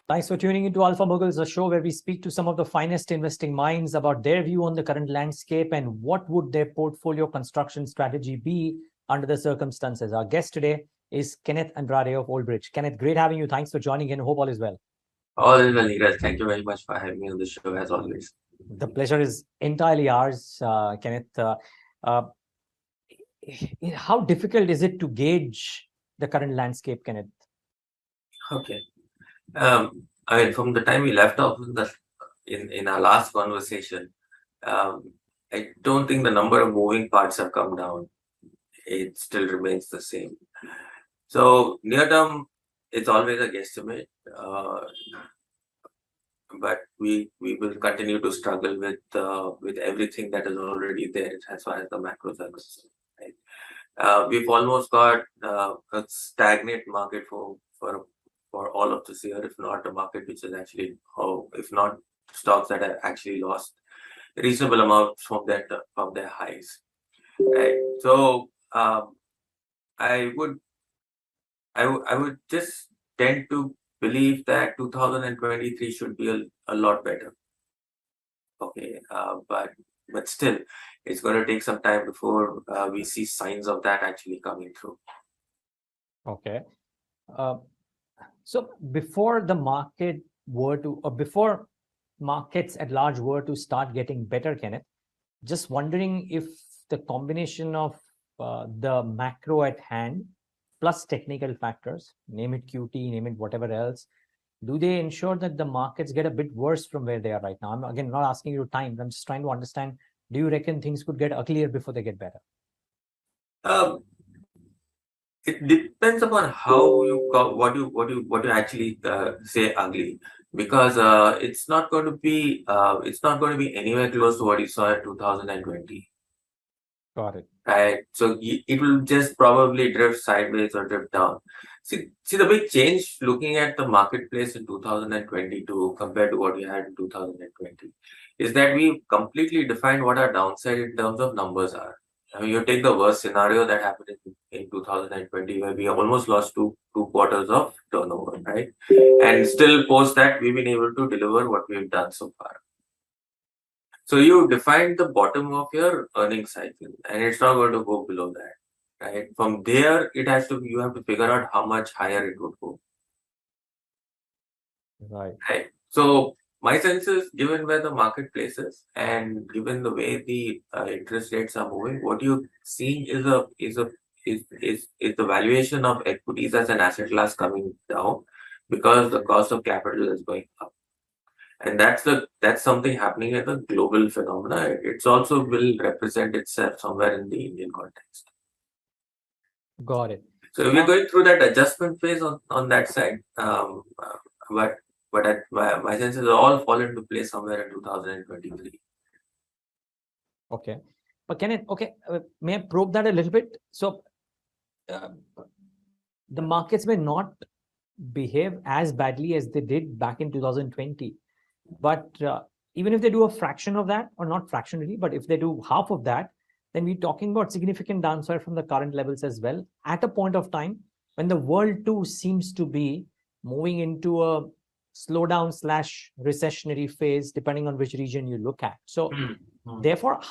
Thanks for tuning into Alpha Moguls, a show where we speak to some of the finest investing minds about their view on the current landscape and what would their portfolio construction strategy be under the circumstances. Our guest today is Kenneth Andrade of Old Bridge. Kenneth, great having you. Thanks for joining in. Hope all is well. All is well, Neeraj. Thank you very much for having me on the show as always. The pleasure is entirely ours, Kenneth. Uh, how difficult is it to gauge the current landscape, Kenneth? Okay. I mean, from the time we left off in our last conversation, I don't think the number of moving parts have come down. It still remains the same. So near term, it's always a guesstimate, but we will continue to struggle with everything that is already there as far as the macros are concerned. Right? We've almost got a stagnant market for all of this year, if not a market which is actually, if not stocks that have actually lost reasonable amounts from their highs. Right. So I would I would just tend to believe that 2023 should be a lot better. Okay, but still, it's going to take some time before we see signs of that actually coming through. Okay. So before the market were to, or before markets at large were to start getting better, Kenneth, just wondering if the combination of the macro at hand plus technical factors, name it QT, name it whatever else, do they ensure that the markets get a bit worse from where they are right now? I'm again not asking you time. I'm just trying to understand. Do you reckon things could get uglier before they get better? It depends upon how what you actually say ugly, because it's not going to be anywhere close to what you saw in 2020. Got it. Right, so it will just probably drift sideways or drift down. See the big change looking at the marketplace in 2022 compared to what we had in 2020 is that we completely defined what our downside in terms of numbers are. I mean, you take the worst scenario that happened in 2020, where we almost lost two quarters of turnover, right? And still post that, we've been able to deliver what we've done so far. So you defined the bottom of your earnings cycle, and it's not going to go below that, right? From there, you have to figure out how much higher it would go. Right. Right. So my sense is, given where the marketplace is and given the way the interest rates are moving, what you're seeing is the valuation of equities as an asset class coming down because the cost of capital is going up. And that's something happening as a global phenomena. It's also will represent itself somewhere in the Indian context. Got it. So we're going through that adjustment phase on that side. But my sense is all fall into place somewhere in 2023. Okay. But may I probe that a little bit? So the markets may not behave as badly as they did back in 2020. But even if they do a fraction of that, or not fractionally, but if they do half of that, then we're talking about significant downside from the current levels as well, at a point of time when the world too seems to be moving into a slowdown / recessionary phase, depending on which region you look at. So therefore,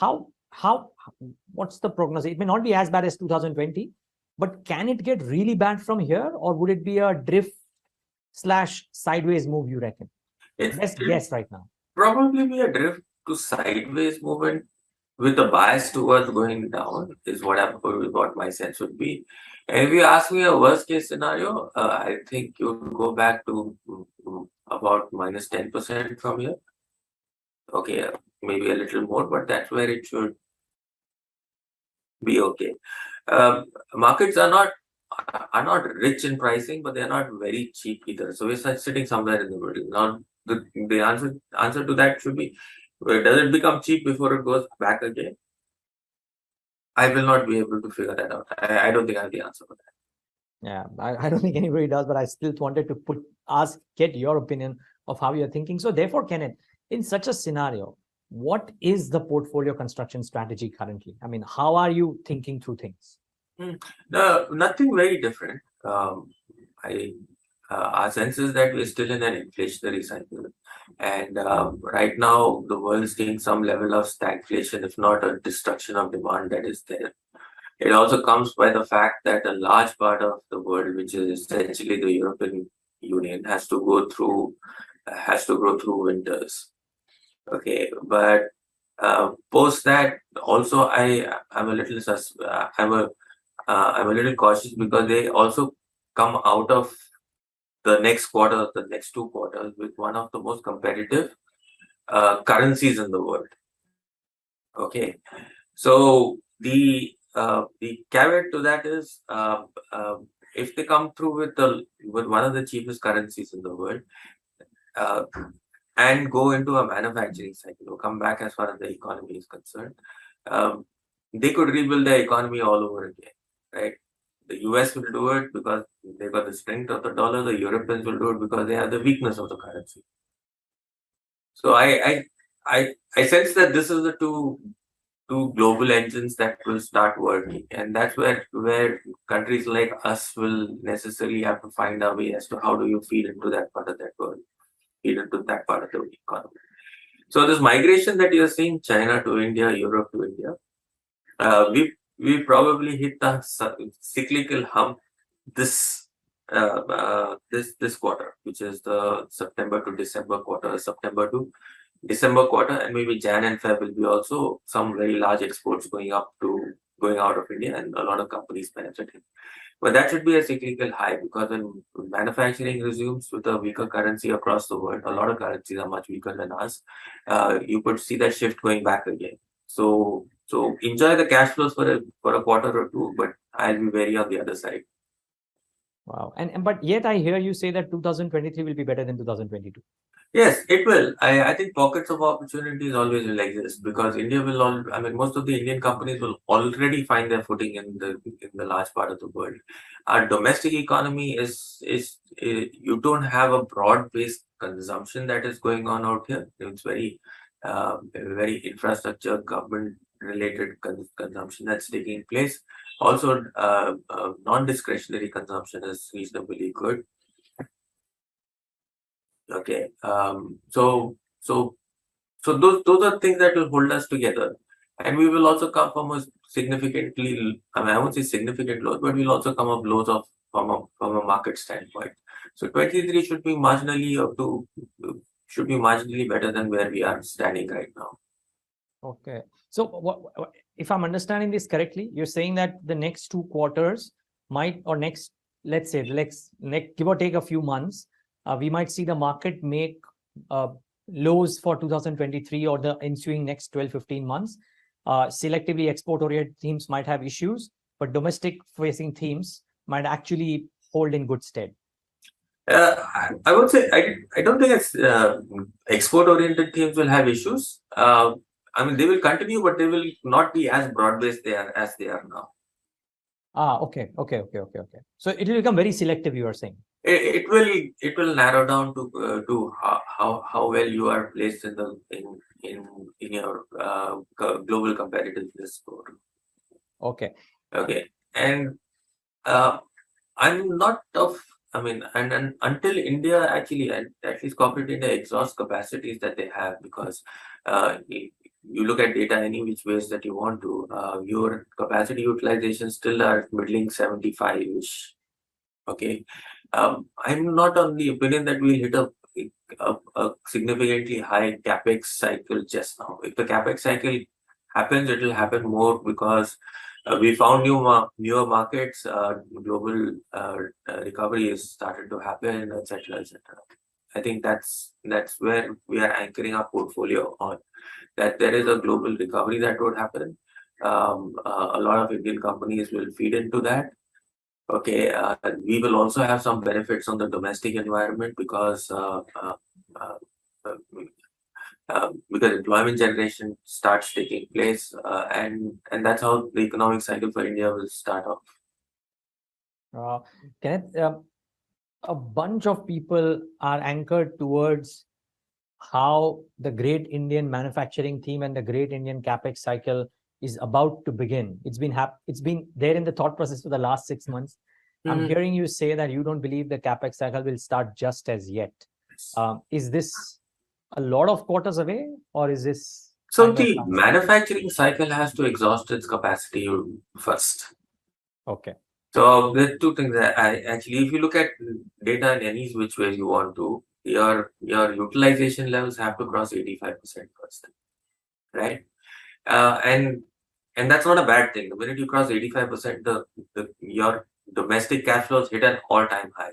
what's the prognosis? It may not be as bad as 2020, but can it get really bad from here, or would it be a drift / sideways move, you reckon? Best guess right now. Probably be a drift to sideways movement with a bias towards going down is what my sense would be. And if you ask me a worst case scenario, I think you would go back to about minus 10% from here. Okay, maybe a little more, but that's where it should be okay. Markets are not rich in pricing, but they're not very cheap either. So we're sitting somewhere in the middle. Now the answer to that should be, does it become cheap before it goes back again? I will not be able to figure that out. I don't think I have the answer for that. Yeah, I don't think anybody does, but I still wanted to get your opinion of how you're thinking. So therefore, Kenneth, in such a scenario, what is the portfolio construction strategy currently? I mean, how are you thinking through things? No, nothing very different. our sense is that we're still in an inflationary cycle. And right now, the world is seeing some level of stagflation, if not a destruction of demand that is there. It also comes by the fact that a large part of the world, which is essentially the European Union, has to go through winters. Okay, but post that also I'm a little I'm a little cautious because they also come out of the next 2 quarters with one of the most competitive currencies in the world. Okay, so the caveat to that is if they come through with one of the cheapest currencies in the world uh, and go into a manufacturing cycle or come back as far as the economy is concerned, um, they could rebuild the economy all over again, right? The US will do it because they got the strength of the dollar. The Europeans will do it because they have the weakness of the currency. So I sense that this is the two global engines that will start working, and that's where countries like us will necessarily have to find our way as to how do you feed into that part of that world, feed into that part of the economy. So this migration that you're seeing, China to India, Europe to India, we probably hit the cyclical hump this this quarter, which is the September to December quarter, September to December quarter, and maybe Jan and Feb will be also some very large exports going out of India, and a lot of companies benefiting. But that should be a cyclical high because when manufacturing resumes with a weaker currency across the world, a lot of currencies are much weaker than us. You could see that shift going back again. So enjoy the cash flows for a quarter or two, but I'll be wary on the other side. Wow. And but yet I hear you say that 2023 will be better than 2022. Yes, it will. I think pockets of opportunities always will exist because India will I mean, most of the Indian companies will already find their footing in the large part of the world. Our domestic economy you don't have a broad-based consumption that is going on out here. It's very infrastructure, government-related consumption that's taking place. Also, non-discretionary consumption is reasonably good. Okay. So those are things that will hold us together, and we will also come from a significantly. I mean, I won't say significant lows, but we'll also come up lows of from a market standpoint. So 23 should be marginally better than where we are standing right now. Okay. So if I'm understanding this correctly, you're saying that the next 2 quarters might, or next, let's say, next give or take a few months, we might see the market make lows for 2023 or the ensuing next 12-15 months. Selectively export-oriented themes might have issues, but domestic-facing themes might actually hold in good stead. I would say I don't think export-oriented themes will have issues. I mean, they will continue, but they will not be as broad-based as they are now. Okay. So it will become very selective, you are saying. It will narrow down to how well you are placed in your global competitiveness score. Okay. And I'm not of. I mean, and until India actually, at least corporate India exhausts capacities that they have, because you look at data any which ways that you want to, your capacity utilization still are middling 75-ish. Okay. I'm not on the opinion that we'll hit a significantly high capex cycle just now. If the capex cycle happens, it will happen more because we found newer markets, global recovery is started to happen, etc., etc. I think that's where we are anchoring our portfolio on, that there is a global recovery that would happen. A lot of Indian companies will feed into that. Okay, we will also have some benefits on the domestic environment because employment generation starts taking place, and that's how the economic cycle for India will start off. Kenneth, a bunch of people are anchored towards how the great Indian manufacturing theme and the great Indian capex cycle is about to begin. It's been there in the thought process for the last 6 months. I'm Mhm. hearing you say that you don't believe the capex cycle will start just as yet. Is this a lot of quarters away, or is this So kind of the manufacturing cycle has to exhaust its capacity first. okay? So there's two things that I actually, if you look at data in any which way you want to, your utilization levels have to cross 85% first, right? Uh, and and that's not a bad thing. The minute you cross 85%, your domestic cash flows hit an all-time high,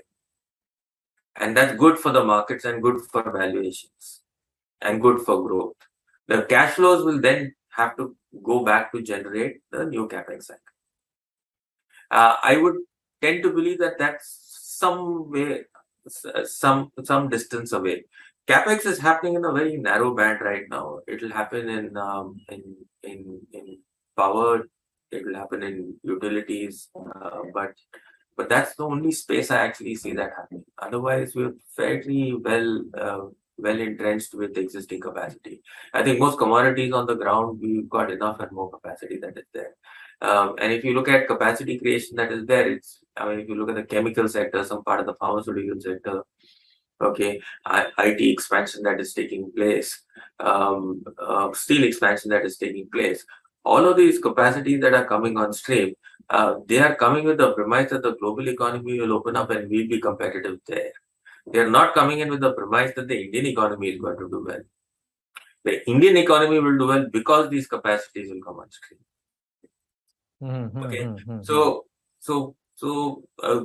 and that's good for the markets and good for valuations and good for growth. The cash flows will then have to go back to generate the new capex cycle. I would tend to believe that that's some way, some distance away. Capex is happening in a very narrow band right now. It will happen in power. It will happen in utilities, but that's the only space I actually see that happening. Otherwise, we're fairly well entrenched with existing capacity. I think most commodities on the ground, we've got enough and more capacity that is there. And if you look at capacity creation that is there, I mean, if you look at the chemical sector, some part of the pharmaceutical sector, okay, IT expansion that is taking place, steel expansion that is taking place, all of these capacities that are coming on stream, they are coming with the premise that the global economy will open up and we'll be competitive there. They are not coming in with the premise that the Indian economy is going to do well. The Indian economy will do well because these capacities will come on stream. Okay, so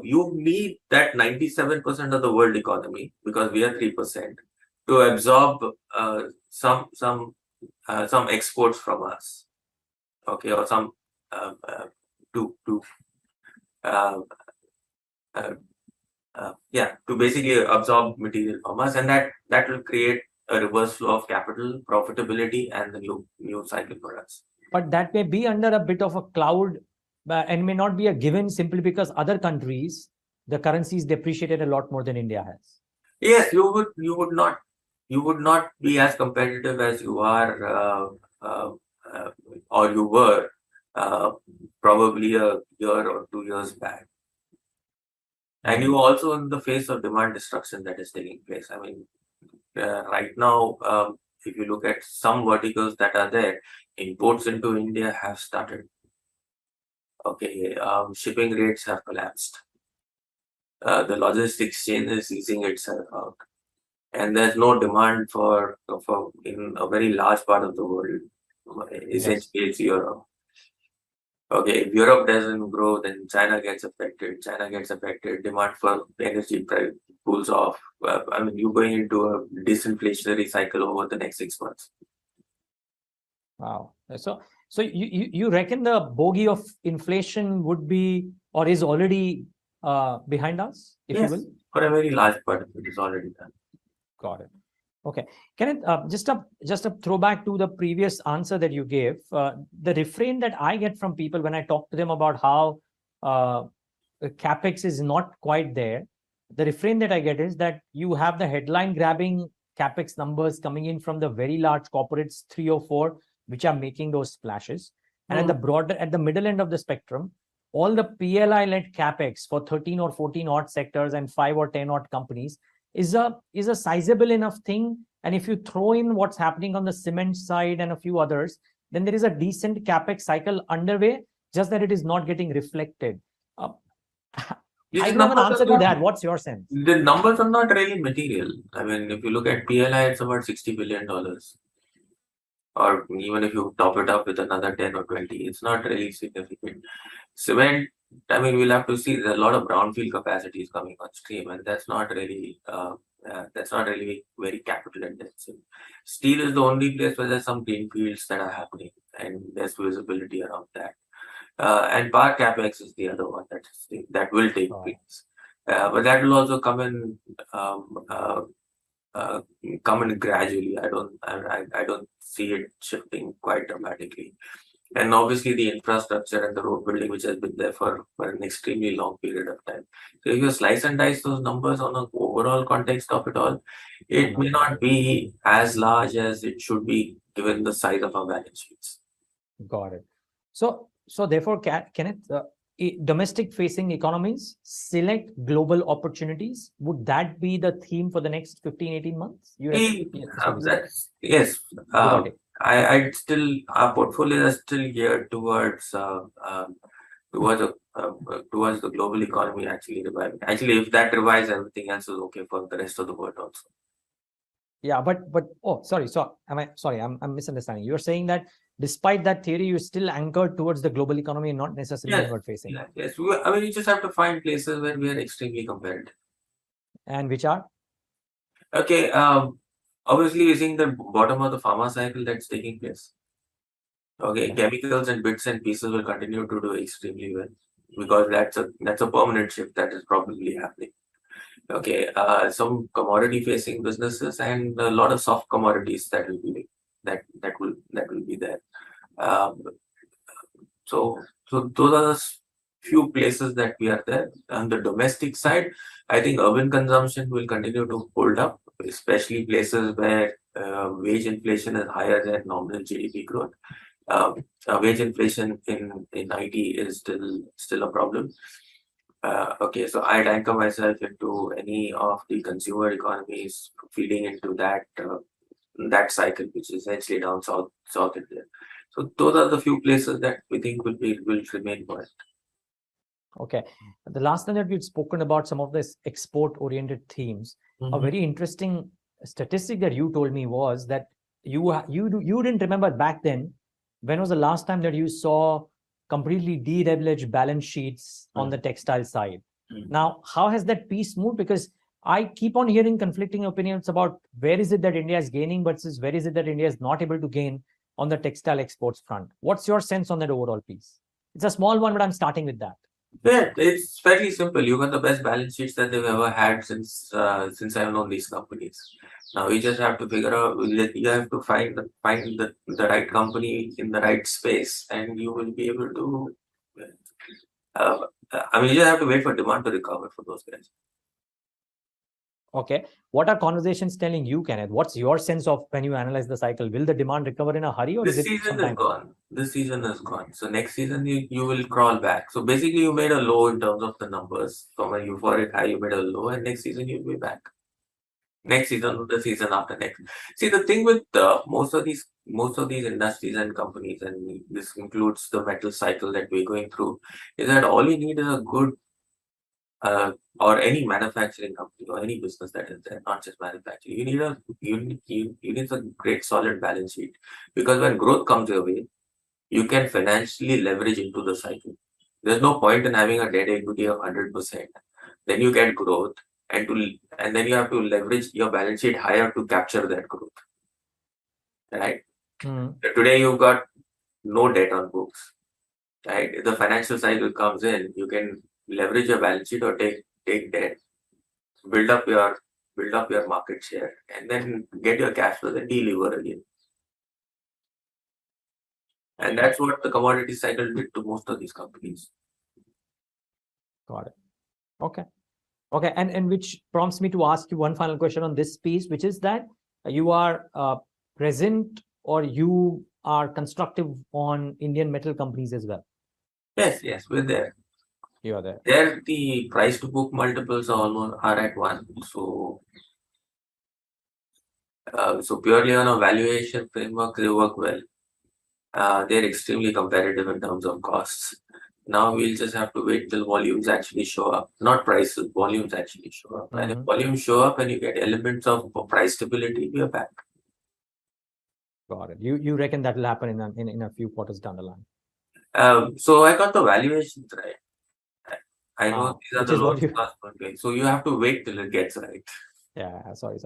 you need that 97% of the world economy, because we are 3%, to absorb some exports from us. Okay, or some to uh, uh, to basically absorb material from us, and that will create a reverse flow of capital, profitability, and the new cycle for us. But that may be under a bit of a cloud and may not be a given simply because other countries, the currencies depreciated a lot more than India has. Yes, you would not be as competitive as you are or you were probably a year or 2 years back. And you also in the face of demand destruction that is taking place. I mean, right now, if you look at some verticals that are there, imports into India have started. Okay, shipping rates have collapsed. The logistics chain is easing itself out, and there's no demand for in a very large part of the world. Essentially, it's Europe. Okay, if Europe doesn't grow, then China gets affected. China gets affected. Demand for energy cools off. I mean, you're going into a disinflationary cycle over the next 6 months. Wow. So you reckon the bogey of inflation would be or is already behind us, if you will? For a very large part of it is already done. Got it. Okay. Kenneth, just a throwback to the previous answer that you gave. The refrain that I get from people when I talk to them about how capex is not quite there, the refrain that I get is that you have the headline grabbing capex numbers coming in from the very large corporates, 3 or 4, which are making those splashes. And at the middle end of the spectrum, all the PLI-led capex for 13 or 14 odd sectors and 5 or 10 odd companies is a sizable enough thing. And if you throw in what's happening on the cement side and a few others, then there is a decent capex cycle underway, just that it is not getting reflected. I don't have an answer to that. What's your sense? The numbers are not really material. I mean, if you look at PLI, it's about $60 billion. Or even if you top it up with another 10 or 20, it's not really significant. Cement, I mean, we'll have to see. There's a lot of brownfield capacities coming on stream, and that's not really very capital intensive. Steel is the only place where there's some greenfields that are happening, and there's visibility around that. And power capex is the other one that will take place, but that will also come in gradually. I don't see it shifting quite dramatically. And obviously the infrastructure and the road building, which has been there for an extremely long period of time. So if you slice and dice those numbers on an overall context of it all, it may not be as large as it should be given the size of our balance sheets. Got it. So therefore, Kenneth, domestic facing economies select global opportunities. Would that be the theme for the next 15, 18 months? You reckon? Yes, that's what you said. Yes. You got it. I'd still, our portfolio is still geared towards towards towards the global economy actually reviving. Actually, if that revives, everything else is okay for the rest of the world also. Yeah, but oh, sorry. So I'm misunderstanding. You're saying that despite that theory, you're still anchored towards the global economy and not necessarily Yes, inward facing. yes. I mean, you just have to find places where we are extremely competitive. And which are? Okay. Obviously, using the bottom of the pharma cycle that's taking place. Okay, chemicals and bits and pieces will continue to do extremely well because that's a permanent shift that is probably happening. Okay, some commodity facing businesses and a lot of soft commodities that will be there. Um, so those are the few places that we are there. On the domestic side, I think urban consumption will continue to hold up, especially places where wage inflation is higher than nominal GDP growth. Wage inflation in IT is still a problem. Okay, so I'd anchor myself into any of the consumer economies feeding into that cycle, which is essentially down South India. So those are the few places that we think will remain buoyant. Okay. The last time that we'd spoken about some of this export-oriented themes, a very interesting statistic that you told me was that you didn't remember back then. When was the last time that you saw completely deregulated balance sheets on the textile side? Now, how has that piece moved? Because I keep on hearing conflicting opinions about where is it that India is gaining versus where is it that India is not able to gain on the textile exports front. What's your sense on that overall piece? It's a small one, but I'm starting with that. Yeah, it's fairly simple. You got the best balance sheets that they've ever had since I've known these companies. Now you just have to figure out. You have to find the right company in the right space, and you will be able to. Uh, I mean, you just have to wait for demand to recover for those guys. Okay. What are conversations telling you, Kenneth? What's your sense of when you analyze the cycle? Will the demand recover in a hurry, or This is it season sometime? is gone. This season is gone. So next season you will crawl back. So basically you made a low in terms of the numbers. From a euphoric high, you made a low, and next season you'll be back. Next season or the season after next. See, the thing with most of these industries and companies, and this includes the metal cycle that we're going through, is that all you need is a good or any manufacturing company or any business that is there, not just manufacturing. You need a great solid balance sheet, because when growth comes your way, you can financially leverage into the cycle. There's no point in having a debt equity of 100%. Then you get growth, and then you have to leverage your balance sheet higher to capture that growth. Right? Today you've got no debt on books. Right? If the financial cycle comes in, you can leverage your balance sheet or take debt, build up your market share, and then get your cash flow, then deliver again. And that's what the commodity cycle did to most of these companies. Got it. Okay. Okay. And which prompts me to ask you one final question on this piece, which is that you are present or you are constructive on Indian metal companies as well. Yes, we're there. You are there. There, the price to book multiples are at 1. So purely on a valuation framework, they work well. They're extremely competitive in terms of costs. Now we'll just have to wait till volumes actually show up, not prices, volumes actually show up. And if volumes show up and you get elements of price stability, we are back. Got it. You reckon that will happen in a few quarters down the line? So I got the valuations right. I know these are the lowest cost per play. So you have to wait till it gets right. Yeah, sorry.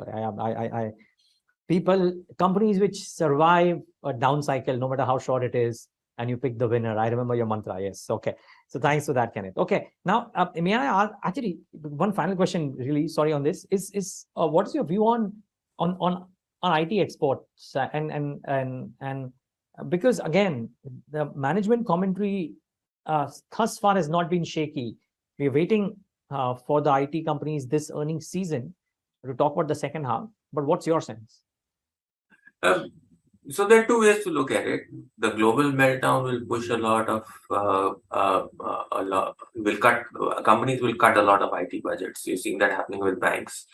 Companies which survive a down cycle, no matter how short it is, and you pick the winner. I remember your mantra. Yes. Okay. So thanks for that, Kenneth. Okay. Now, may I ask, actually, one final question, really sorry on this, is what is your view on IT exports and because again, the management commentary thus far has not been shaky. We're waiting for the IT companies this earnings season to talk about the second half. But what's your sense? So there are two ways to look at it. The global meltdown will push a lot of a lot will cut companies will cut a lot of IT budgets. You're seeing that happening with banks,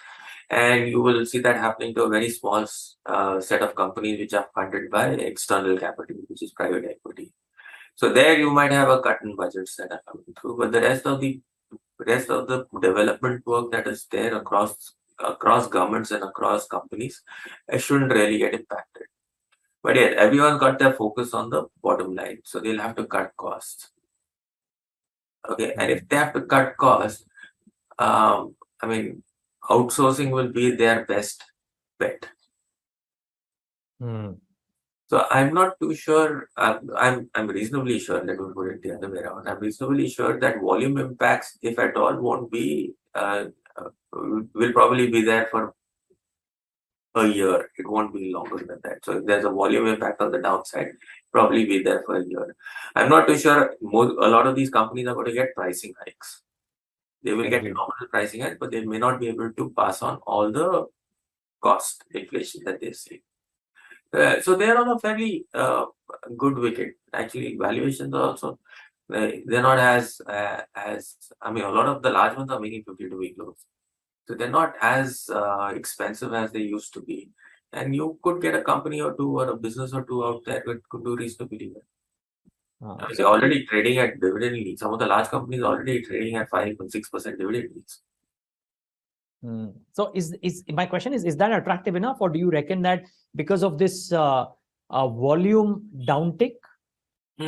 and you will see that happening to a very small set of companies which are funded by external capital, which is private equity. So there you might have a cut in budgets that are coming through, but the rest of the development work that is there across governments and across companies, it shouldn't really get impacted. But yeah, everyone's got their focus on the bottom line, so they'll have to cut costs. Okay, and if they have to cut costs, I mean, outsourcing will be their best bet. Hmm. So I'm not too sure. I'm reasonably sure. Let me put it the other way around. I'm reasonably sure that volume impacts, if at all, won't be will probably be there for a year. It won't be longer than that. So if there's a volume impact on the downside, probably be there for a year. I'm not too sure. A lot of these companies are going to get pricing hikes. They will get Agreed. nominal pricing hikes, but they may not be able to pass on all the cost inflation that they see. So they are on a fairly good wicket. Actually, valuations are also they're not as I mean, a lot of the large ones are making 52-week lows. So they're not as expensive as they used to be. And you could get a company or two or a business or two out there that could do reasonably well. They're already trading at dividend yields. Some of the large companies are already trading at 5 and 6% dividend yields. So is my question is that attractive enough, or do you reckon that because of this volume downtick,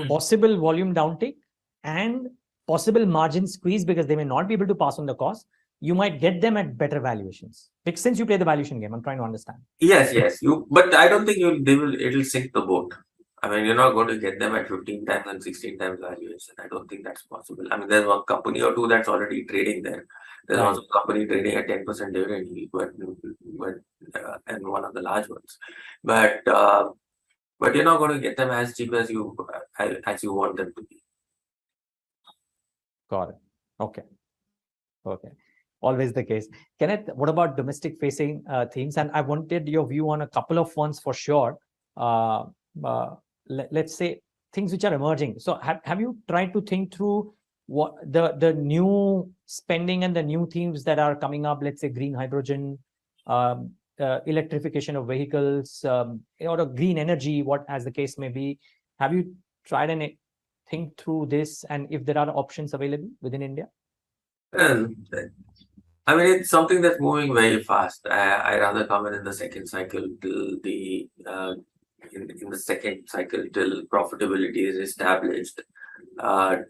possible volume downtick, and possible margin squeeze because they may not be able to pass on the cost, you might get them at better valuations? Because since you play the valuation game, I'm trying to understand. Yes. But I don't think it'll sink the boat. I mean, you're not going to get them at 15 times and 16 times valuation. I don't think that's possible. I mean, there's one company or two that's already trading there. There's Right. also a company trading at 10% dividend yield, and one of the large ones. But you're not going to get them as cheap as you want them to be. Got it. Okay. Always the case. Kenneth, what about domestic facing themes? And I wanted your view on a couple of ones for sure. Let's say things which are emerging. So have you tried to think through what the new spending and the new themes that are coming up? Let's say green hydrogen, electrification of vehicles, or green energy, what as the case may be. Have you tried and think through this, and if there are options available within India? And I mean, it's something that's moving very fast. I rather come in the second cycle till in the second cycle till profitability is established,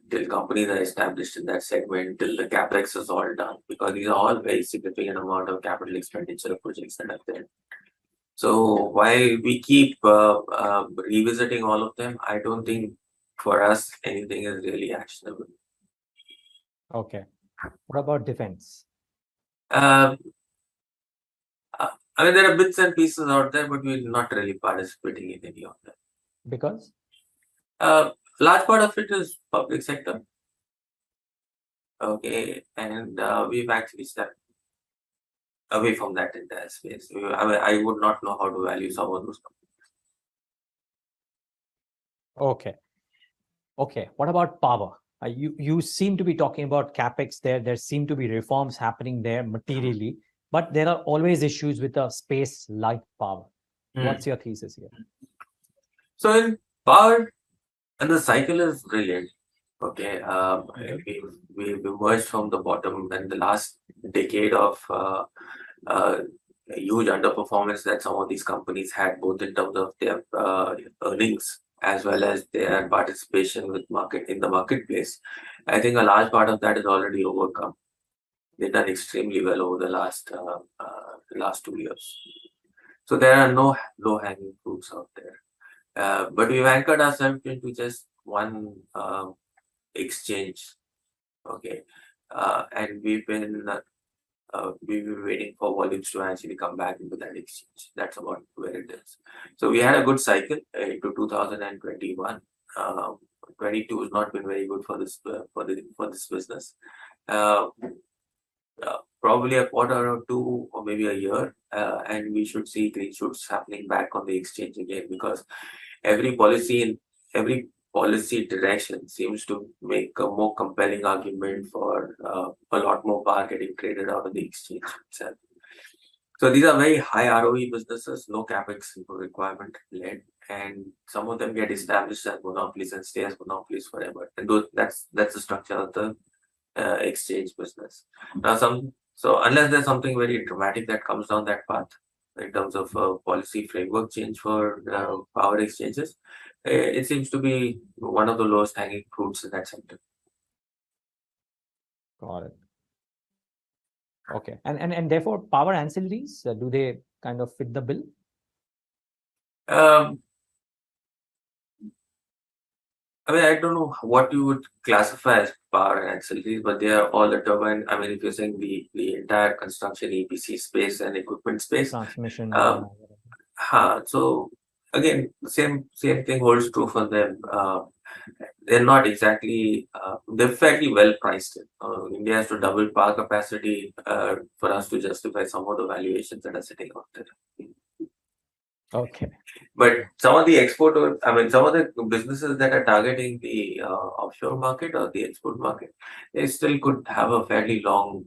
till companies are established in that segment, till the capex is all done, because these are all very significant amount of capital expenditure projects that are there. So while we keep revisiting all of them, I don't think for us anything is really actionable. Okay. What about defense? Uh, I mean, there are bits and pieces out there, but we're not really participating in any of them. Because? Large part of it is public sector. Okay, and we've actually stepped away from that entire space. I mean, I would not know how to value some of those companies. Okay. What about power? You seem to be talking about capex there. There seem to be reforms happening there materially, but there are always issues with a space like power. What's your thesis here? So in power, and the cycle is brilliant. Okay, we've emerged from the bottom, and the last decade of huge underperformance that some of these companies had, both in terms of their earnings as well as their participation in the marketplace. I think a large part of that is already overcome. They've done extremely well over the last 2 years. So there are no low-hanging fruits out there. But we've anchored ourselves into just one exchange. Okay, and we've been waiting for volumes to actually come back into that exchange. That's about where it is. So we had a good cycle into 2021. 22 has not been very good for this business. probably a quarter or two, or maybe a year, and we should see green shoots happening back on the exchange again, because every every policy direction seems to make a more compelling argument for a lot more power getting traded out of the exchange itself. So these are very high ROE businesses, no capex requirement led, and some of them get established as monopolies and stay as monopolies forever. And that's the structure of the exchange business. Now, so unless there's something very dramatic that comes down that path in terms of policy framework change for power exchanges, it seems to be one of the lowest hanging fruits in that sector. Got it. Okay. And therefore, power ancillaries, do they kind of fit the bill? I mean, I don't know what you would classify as power ancillaries, but they are all the turbine. I mean, if you're saying the entire construction EPC space and equipment space, Transmission. so again, same thing holds true for them. They're not exactly they're fairly well priced. India has to double power capacity for us to justify some of the valuations that are sitting out there. Okay. But some of the some of the businesses that are targeting the offshore market or the export market, they still could have a fairly long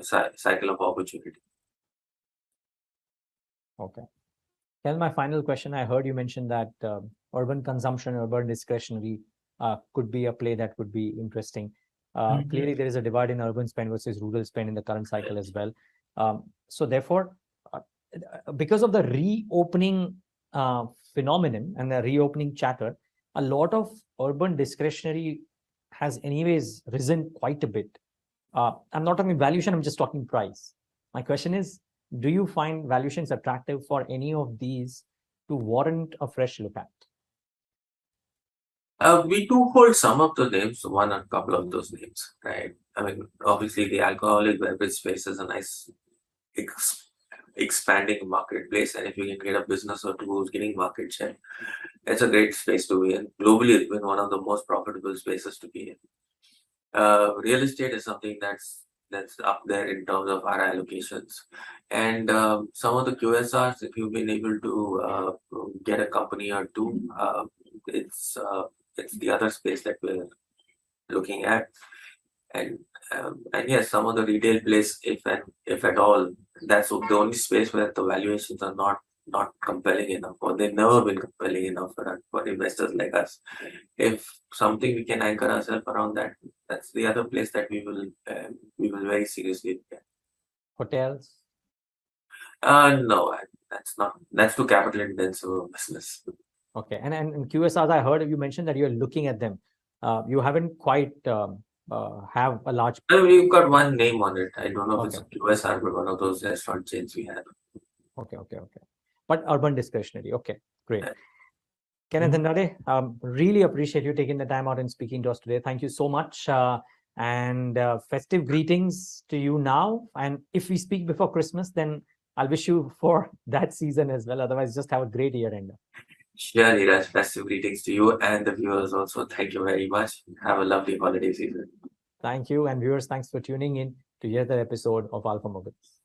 cycle of opportunity. Okay. Then my final question, I heard you mention that urban consumption, urban discretionary could be a play that would be interesting. Clearly, there is a divide in urban spend versus rural spend in the current cycle as well. So therefore, because of the reopening phenomenon and the reopening chatter, a lot of urban discretionary has anyways risen quite a bit. I'm not talking valuation, I'm just talking price. My question is, do you find valuations attractive for any of these to warrant a fresh look at? We do hold some of the names, one or a couple of those names, right? I mean, obviously the alcoholic beverage space is a nice expanding marketplace, and if you can get a business or two who's getting market share, it's a great space to be in. Globally, it's been one of the most profitable spaces to be in. Real estate is something that's up there in terms of our allocations, and some of the QSRs, if you've been able to get a company or two, it's the other space that we're looking at. And yes, some of the retail place, if at all, that's the only space where the valuations are not compelling enough, or they've never been compelling enough for investors like us. If something we can anchor ourselves around that, that's the other place that we will very seriously look at. Hotels? No, that's too capital intensive business. Okay, and QSRs, I heard you mentioned that you're looking at them. You haven't quite have a large. We've got one name on it. I don't know if it's a QSR, but one of those restaurant chains we have. Okay. But urban discretionary. Okay, great. Kenneth Andrade, really appreciate you taking the time out and speaking to us today. Thank you so much. And festive greetings to you now. And if we speak before Christmas, then I'll wish you for that season as well. Otherwise, just have a great year end. Sure, Neeraj. Festive greetings to you and the viewers also. Thank you very much. Have a lovely holiday season. Thank you. And viewers, thanks for tuning in to yet another episode of Alpha Moguls.